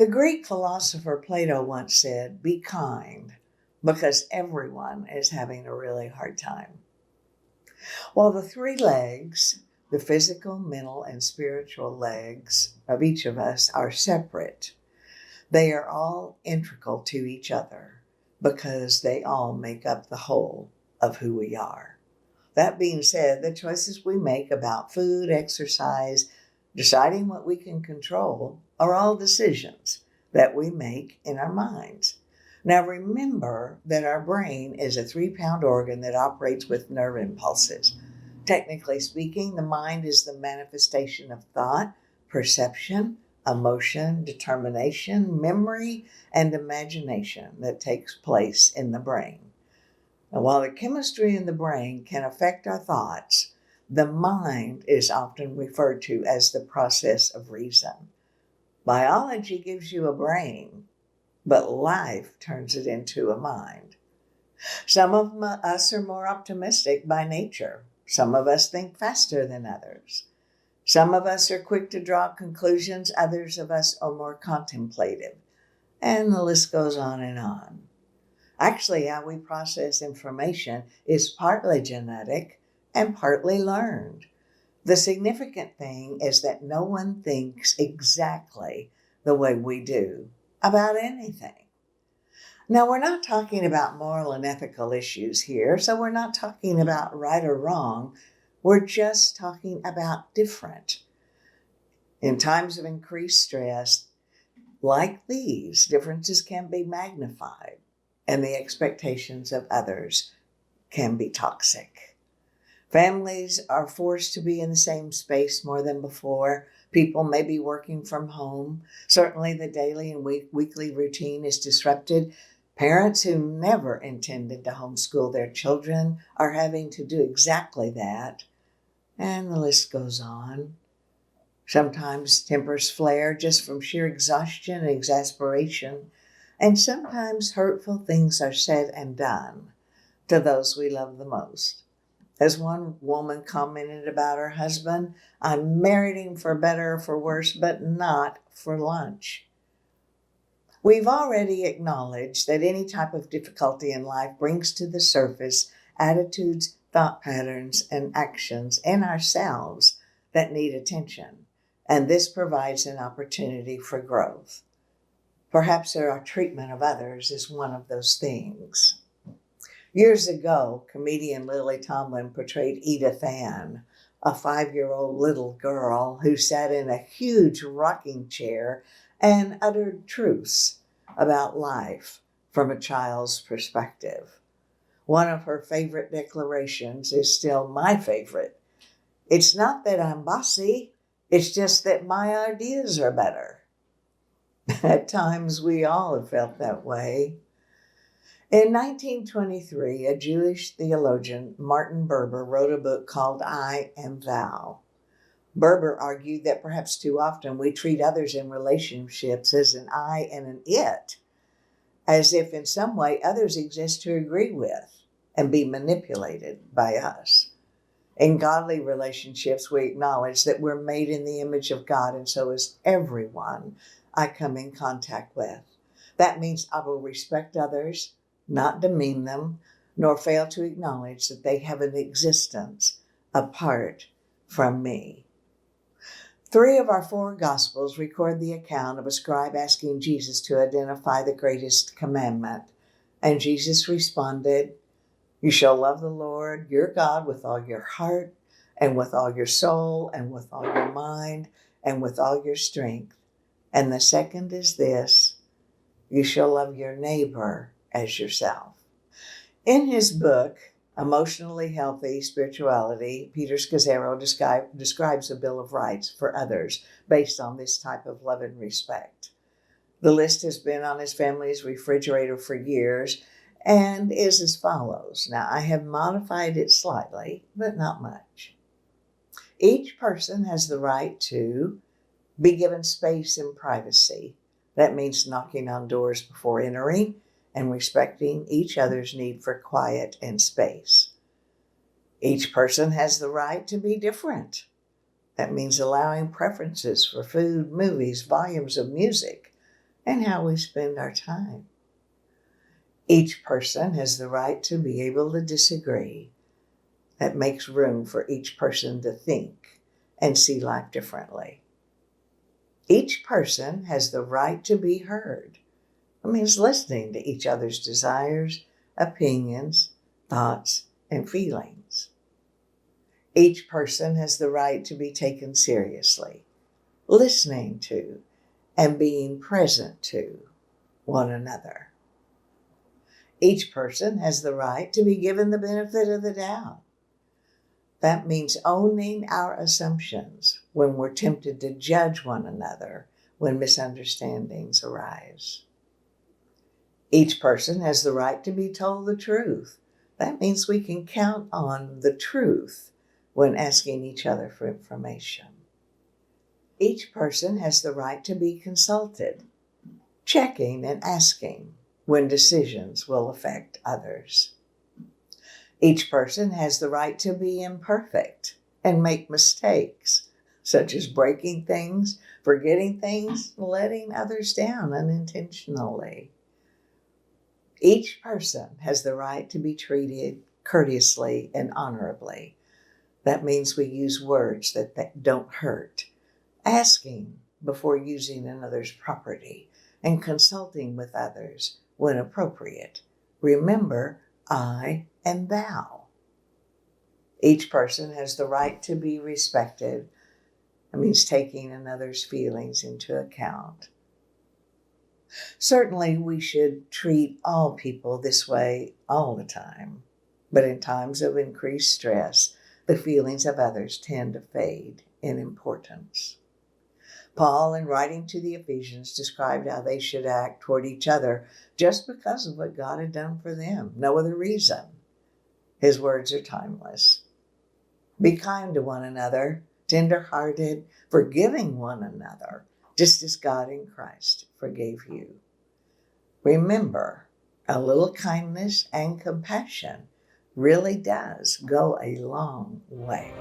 The Greek philosopher Plato once said, "Be kind, because everyone is having a really hard time." While the three legs, the physical, mental, and spiritual legs of each of us, are separate, they are all integral to each other because they all make up the whole of who we are. That being said, the choices we make about food, exercise, deciding what we can control are all decisions that we make in our minds. Now remember that our brain is a 3-pound organ that operates with nerve impulses. Technically speaking, the mind is the manifestation of thought, perception, emotion, determination, memory, and imagination that takes place in the brain. And while the chemistry in the brain can affect our thoughts, the mind is often referred to as the process of reason. Biology gives you a brain, but life turns it into a mind. Some of us are more optimistic by nature. Some of us think faster than others. Some of us are quick to draw conclusions. Others of us are more contemplative. And the list goes on and on. Actually, how we process information is partly genetic and partly learned. The significant thing is that no one thinks exactly the way we do about anything. Now, we're not talking about moral and ethical issues here, so we're not talking about right or wrong. We're just talking about different. In times of increased stress like these, differences can be magnified, and the expectations of others can be toxic. Families are forced to be in the same space more than before. People may be working from home. Certainly the daily and weekly routine is disrupted. Parents who never intended to homeschool their children are having to do exactly that. And the list goes on. Sometimes tempers flare just from sheer exhaustion and exasperation. And sometimes hurtful things are said and done to those we love the most. As one woman commented about her husband, "I married him for better or for worse, but not for lunch." We've already acknowledged that any type of difficulty in life brings to the surface attitudes, thought patterns, and actions in ourselves that need attention, and this provides an opportunity for growth. Perhaps our treatment of others is one of those things. Years ago, comedian Lily Tomlin portrayed Edith Ann, a 5-year-old little girl who sat in a huge rocking chair and uttered truths about life from a child's perspective. One of her favorite declarations is still my favorite. "It's not that I'm bossy, it's just that my ideas are better." At times, we all have felt that way. In 1923, a Jewish theologian, Martin Buber, wrote a book called I Am Thou. Buber argued that perhaps too often we treat others in relationships as an I and an it, as if in some way others exist to agree with and be manipulated by us. In godly relationships, we acknowledge that we're made in the image of God, and so is everyone I come in contact with. That means I will respect others, not demean them, nor fail to acknowledge that they have an existence apart from me. 3 of our 4 Gospels record the account of a scribe asking Jesus to identify the greatest commandment. And Jesus responded, "You shall love the Lord your God with all your heart and with all your soul and with all your mind and with all your strength. And the second is this, you shall love your neighbor as yourself." In his book, Emotionally Healthy Spirituality, Peter Scazzaro describes a Bill of Rights for others based on this type of love and respect. The list has been on his family's refrigerator for years and is as follows. Now, I have modified it slightly, but not much. Each person has the right to be given space and privacy. That means knocking on doors before entering and respecting each other's need for quiet and space. Each person has the right to be different. That means allowing preferences for food, movies, volumes of music, and how we spend our time. Each person has the right to be able to disagree. That makes room for each person to think and see life differently. Each person has the right to be heard. It means listening to each other's desires, opinions, thoughts, and feelings. Each person has the right to be taken seriously, listening to and being present to one another. Each person has the right to be given the benefit of the doubt. That means owning our assumptions when we're tempted to judge one another when misunderstandings arise. Each person has the right to be told the truth. That means we can count on the truth when asking each other for information. Each person has the right to be consulted, checking and asking when decisions will affect others. Each person has the right to be imperfect and make mistakes, such as breaking things, forgetting things, letting others down unintentionally. Each person has the right to be treated courteously and honorably. That means we use words that don't hurt, asking before using another's property, and consulting with others when appropriate. Remember, I and thou. Each person has the right to be respected. That means taking another's feelings into account. Certainly, we should treat all people this way all the time. But in times of increased stress, the feelings of others tend to fade in importance. Paul, in writing to the Ephesians, described how they should act toward each other just because of what God had done for them. No other reason. His words are timeless. Be kind to one another, tender-hearted, forgiving one another, just as God in Christ forgave you. Remember, a little kindness and compassion really does go a long way.